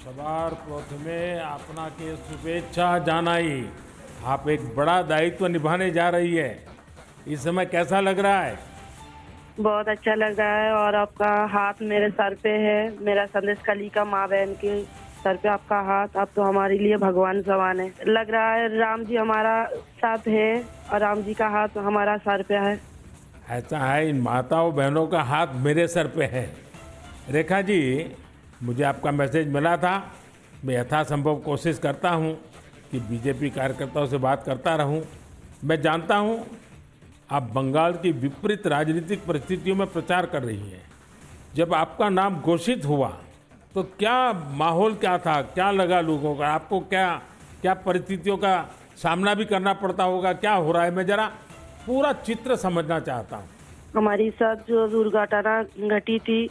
सवार प्रथमे आपनाके शुभेच्छा जानाई। आप एक बड़ा दायित्व निभाने जा रही है। इस समय कैसा लग रहा है? बहुत अच्छा लग रहा है और आपका हाथ मेरे सर पे है। मेरा संदेश कली का माँ बहन के सर पे आपका हाथ, आप तो हमारे लिए भगवान समान है। लग रहा है राम जी हमारा साथ है और राम जी का हाथ हमारा सर पे है। ऐसा है, इन माताओं बहनों का हाथ मेरे सर पे है। रेखा जी, मुझे आपका मैसेज मिला था। मैं यथासंभव कोशिश करता हूं कि बीजेपी कार्यकर्ताओं से बात करता रहूं। मैं जानता हूं आप बंगाल की विपरीत राजनीतिक परिस्थितियों में प्रचार कर रही हैं। जब आपका नाम घोषित हुआ तो क्या माहौल क्या था, क्या लगा लोगों का? आपको क्या क्या परिस्थितियों का सामना भी करना पड़ता होगा? क्या हो रहा है, मैं जरा पूरा चित्र समझना चाहता हूँ। हमारी साथ जो दुर्घटना घटी थी,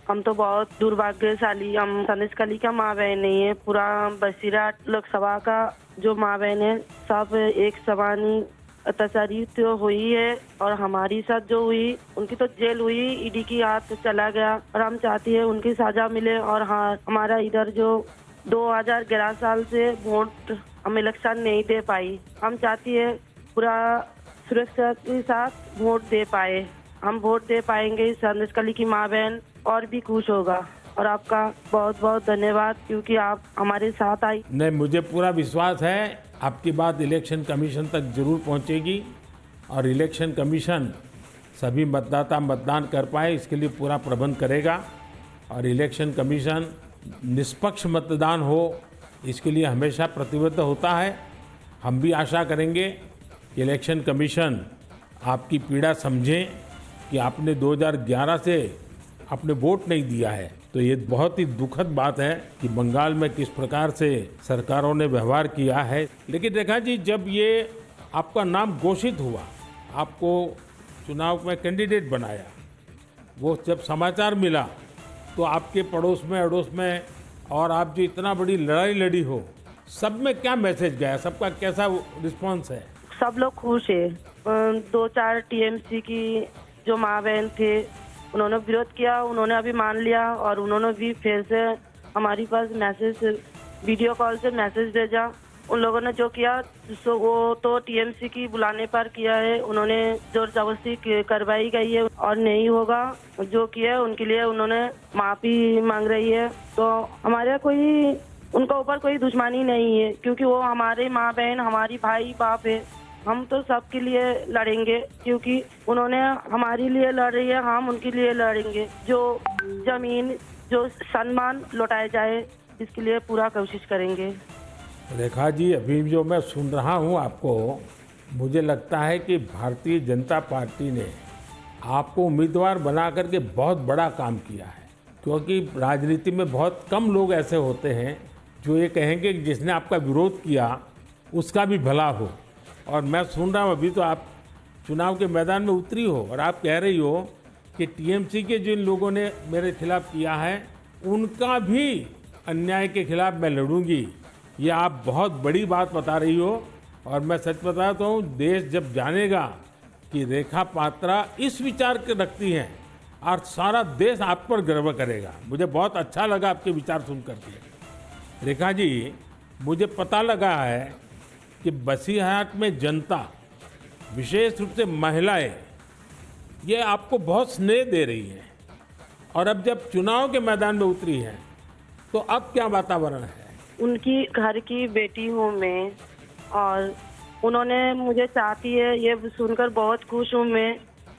हम तो बहुत दुर्भाग्यशाली, हम संदेश कली का माँ बहन नहीं है। पूरा बसीरा लोकसभा का जो माँ बहन है सब एक समान ही अत्याचारी तो हुई है और हमारी साथ जो हुई उनकी तो जेल हुई, ईडी की हाथ चला गया और हम चाहती है उनकी सजा मिले। और हाँ, हमारा इधर जो 2011 साल से वोट हम इलेक्शन नहीं दे पाई, हम चाहती है पूरा सुरक्षा के साथ वोट दे पाए। हम वोट दे पाएंगे, संदेश कली की माँ बहन और भी खुश होगा। और आपका बहुत बहुत धन्यवाद क्योंकि आप हमारे साथ आई। नहीं, मुझे पूरा विश्वास है आपकी बात इलेक्शन कमीशन तक जरूर पहुंचेगी और इलेक्शन कमीशन सभी मतदाता मतदान कर पाए इसके लिए पूरा प्रबंध करेगा। और इलेक्शन कमीशन निष्पक्ष मतदान हो इसके लिए हमेशा प्रतिबद्ध होता है। हम भी आशा करेंगे कि इलेक्शन कमीशन आपकी पीड़ा समझें कि आपने 2011 से आपने वोट नहीं दिया है। तो ये बहुत ही दुखद बात है कि बंगाल में किस प्रकार से सरकारों ने व्यवहार किया है। लेकिन रेखा जी, जब ये आपका नाम घोषित हुआ, आपको चुनाव में कैंडिडेट बनाया, वो जब समाचार मिला तो आपके पड़ोस में अड़ोस में और आप जो इतना बड़ी लड़ाई लड़ी हो, सब में क्या मैसेज गया? सबका कैसा रिस्पॉन्स है? सब लोग खुश है। 2-4 टीएमसी की जो माँ बहन थे उन्होंने विरोध किया, उन्होंने अभी मान लिया और उन्होंने भी फिर से हमारे पास मैसेज, वीडियो कॉल से मैसेज भेजा। उन लोगों ने जो किया वो तो टीएमसी की बुलाने पर किया है, उन्होंने जोर जबरदस्ती करवाई गई है और नहीं होगा। जो किया उनके लिए उन्होंने माफी मांग रही है। तो हमारे कोई उनका ऊपर कोई दुश्मनी नहीं है क्योंकि वो हमारे माँ बहन, हमारी भाई बाप है। हम तो सबके लिए लड़ेंगे क्योंकि उन्होंने हमारे लिए लड़ रही है, हम उनके लिए लड़ेंगे। जो जमीन, जो सम्मान लौटाया जाए इसके लिए पूरा कोशिश करेंगे। रेखा जी, अभी जो मैं सुन रहा हूँ आपको, मुझे लगता है कि भारतीय जनता पार्टी ने आपको उम्मीदवार बना करके बहुत बड़ा काम किया है। क्योंकि राजनीति में बहुत कम लोग ऐसे होते हैं जो ये कहेंगे कि जिसने आपका विरोध किया उसका भी भला हो। और मैं सुन रहा हूँ अभी तो आप चुनाव के मैदान में उतरी हो और आप कह रही हो कि टीएमसी के जिन लोगों ने मेरे खिलाफ किया है उनका भी अन्याय के खिलाफ मैं लड़ूंगी। ये आप बहुत बड़ी बात बता रही हो और मैं सच बताता हूँ, देश जब जानेगा कि रेखा पात्रा इस विचार के रखती हैं और सारा देश आप पर गर्व करेगा। मुझे बहुत अच्छा लगा आपके विचार सुन करके। रेखा जी, मुझे पता लगा है कि बसीरहाट में जनता, विशेष रूप से महिलाएं, ये आपको बहुत स्नेह दे रही हैं और अब जब चुनाव के मैदान में उतरी हैं तो अब क्या वातावरण है? उनकी घर की बेटी हूँ मैं और उन्होंने मुझे चाहती है, ये सुनकर बहुत खुश हूँ मैं।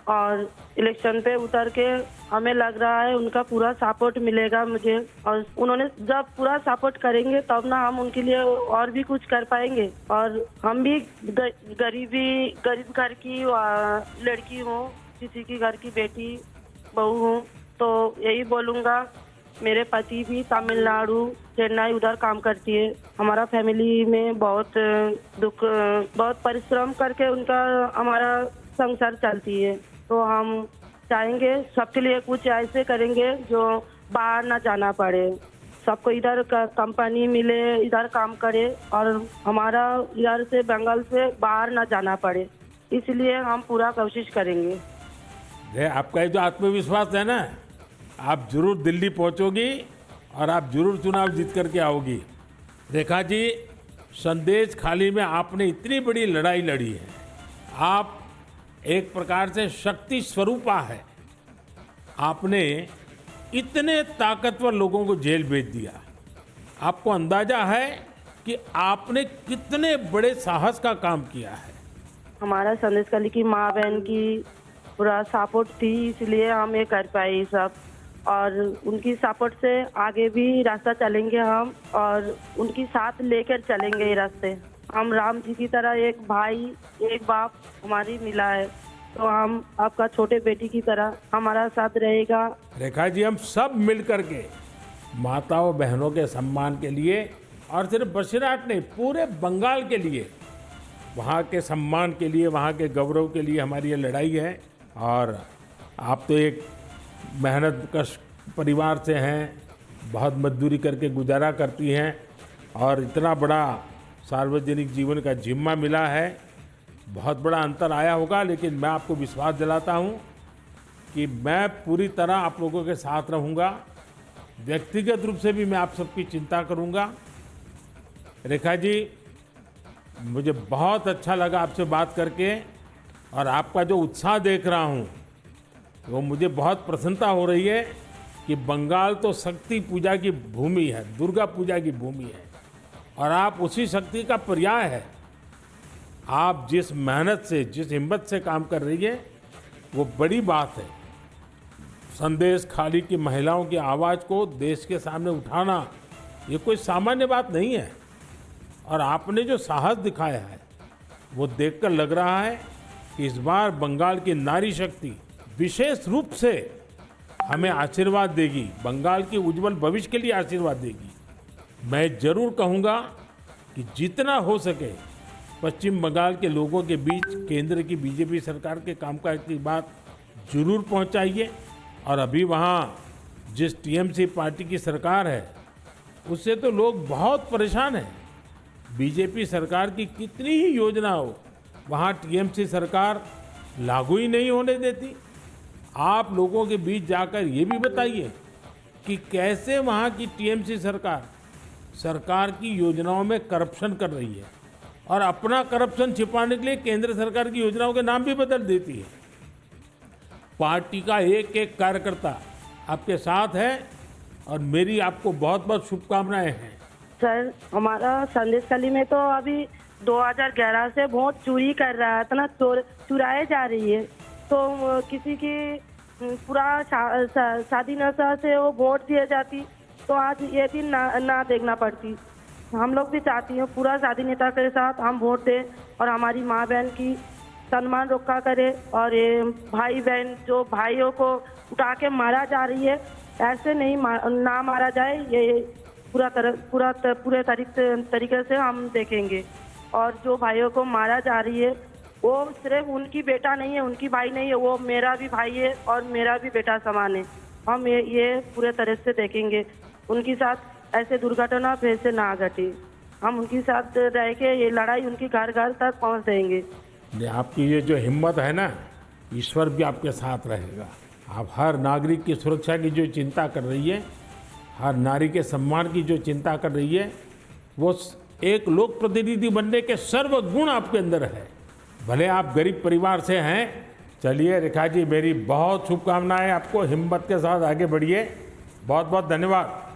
और इलेक्शन पे उतर के हमें लग रहा है उनका पूरा सपोर्ट मिलेगा मुझे। और उन्होंने जब पूरा सपोर्ट करेंगे तब ना हम उनके लिए और भी कुछ कर पाएंगे। और हम भी गरीब घर की लड़की हूँ, किसी की घर की बेटी बहू हूँ। तो यही बोलूँगा, मेरे पति भी तमिलनाडु, चेन्नई उधर काम करती है। हमारा फैमिली में बहुत दुख, बहुत परिश्रम करके उनका हमारा संसार चलती है। तो हम चाहेंगे सबके लिए कुछ ऐसे करेंगे जो बाहर ना जाना पड़े, सबको इधर का कंपनी मिले, इधर काम करे और हमारा इधर से बंगाल से बाहर ना जाना पड़े। इसलिए हम पूरा कोशिश करेंगे। आपका ये जो आत्मविश्वास है ना, आप जरूर दिल्ली पहुंचोगी और आप जरूर चुनाव जीत करके आओगी। रेखा जी, संदेश खाली में आपने इतनी बड़ी लड़ाई लड़ी है। आप एक प्रकार से शक्ति स्वरूपा है। आपने इतने ताकतवर लोगों को जेल भेज दिया। आपको अंदाजा है कि आपने कितने बड़े साहस का काम किया है। हमारा संदेश खाली की माँ बहन की पूरा सपोर्ट थी, इसलिए हम ये कर पाए ये सब। और उनकी सपोर्ट से आगे भी रास्ता चलेंगे हम, और उनकी साथ लेकर चलेंगे ये रास्ते। हम राम जी की तरह एक भाई एक बाप हमारी मिला है, तो हम आपका छोटे बेटी की तरह हमारा साथ रहेगा। रेखा जी, हम सब मिल करके माताओं बहनों के सम्मान के लिए, और सिर्फ बसीरहाट नहीं, पूरे बंगाल के लिए, वहाँ के सम्मान के लिए, वहाँ के गौरव के लिए हमारी ये लड़ाई है। और आप तो एक मेहनत कश परिवार से हैं, बहुत मजदूरी करके गुजारा करती हैं, और इतना बड़ा सार्वजनिक जीवन का जिम्मा मिला है। बहुत बड़ा अंतर आया होगा, लेकिन मैं आपको विश्वास दिलाता हूँ कि मैं पूरी तरह आप लोगों के साथ रहूँगा। व्यक्तिगत रूप से भी मैं आप सबकी चिंता करूँगा। रेखा जी, मुझे बहुत अच्छा लगा आपसे बात करके, और आपका जो उत्साह देख रहा हूँ वो मुझे बहुत प्रसन्नता हो रही है कि बंगाल तो शक्ति पूजा की भूमि है, दुर्गा पूजा की भूमि है, और आप उसी शक्ति का पर्याय है। आप जिस मेहनत से, जिस हिम्मत से काम कर रही है, वो बड़ी बात है। संदेश खाली की महिलाओं की आवाज़ को देश के सामने उठाना ये कोई सामान्य बात नहीं है। और आपने जो साहस दिखाया है वो देखकर लग रहा है कि इस बार बंगाल की नारी शक्ति विशेष रूप से हमें आशीर्वाद देगी, बंगाल के उज्जवल भविष्य के लिए आशीर्वाद देगी। मैं जरूर कहूँगा कि जितना हो सके पश्चिम बंगाल के लोगों के बीच केंद्र की बीजेपी सरकार के कामकाज की बात जरूर पहुँचाइए। और अभी वहाँ जिस टीएमसी पार्टी की सरकार है उससे तो लोग बहुत परेशान हैं। बीजेपी सरकार की कितनी ही योजना हो, वहाँ टीएमसी सरकार लागू ही नहीं होने देती। आप लोगों के बीच जाकर ये भी बताइए कि कैसे वहाँ की टीएमसी सरकार की योजनाओं में करप्शन कर रही है, और अपना करप्शन छिपाने के लिए केंद्र सरकार की योजनाओं के नाम भी बदल देती है। पार्टी का एक एक कार्यकर्ता आपके साथ है, और मेरी आपको बहुत बहुत शुभकामनाएं हैं। सर, हमारा संदेश खाली में तो अभी 2011 से वोट चोरी कर रहा है, इतना चुराए जा रही है। तो किसी की पूरा शादी नशा से वो वोट दिए जाती, तो आज ये दिन ना देखना पड़ती। हम लोग भी चाहती हैं पूरा शादी नेता के साथ हम वोट दें, और हमारी माँ बहन की सम्मान रक्षा करे। और ये भाई बहन जो भाइयों को उठा के मारा जा रही है, ऐसे नहीं ना मारा जाए, ये पूरे तरीके से हम देखेंगे। और जो भाइयों को मारा जा रही है वो सिर्फ उनकी बेटा नहीं है, उनकी भाई नहीं है, वो मेरा भी भाई है और मेरा भी बेटा समान है। हम ये पूरे तरह से देखेंगे, उनके साथ ऐसे दुर्घटना फिर से ना घटे। हम उनके साथ रह के ये लड़ाई उनकी घर घर तक पहुंच देंगे। आपकी ये जो हिम्मत है ना, ईश्वर भी आपके साथ रहेगा। आप हर नागरिक की सुरक्षा की जो चिंता कर रही है, हर नारी के सम्मान की जो चिंता कर रही है, वो एक लोक प्रतिनिधि बनने के सर्वगुण आपके अंदर है। भले आप गरीब परिवार से हैं। चलिए रेखा जी, मेरी बहुत शुभकामनाएं आपको, हिम्मत के साथ आगे बढ़िए। बहुत बहुत धन्यवाद।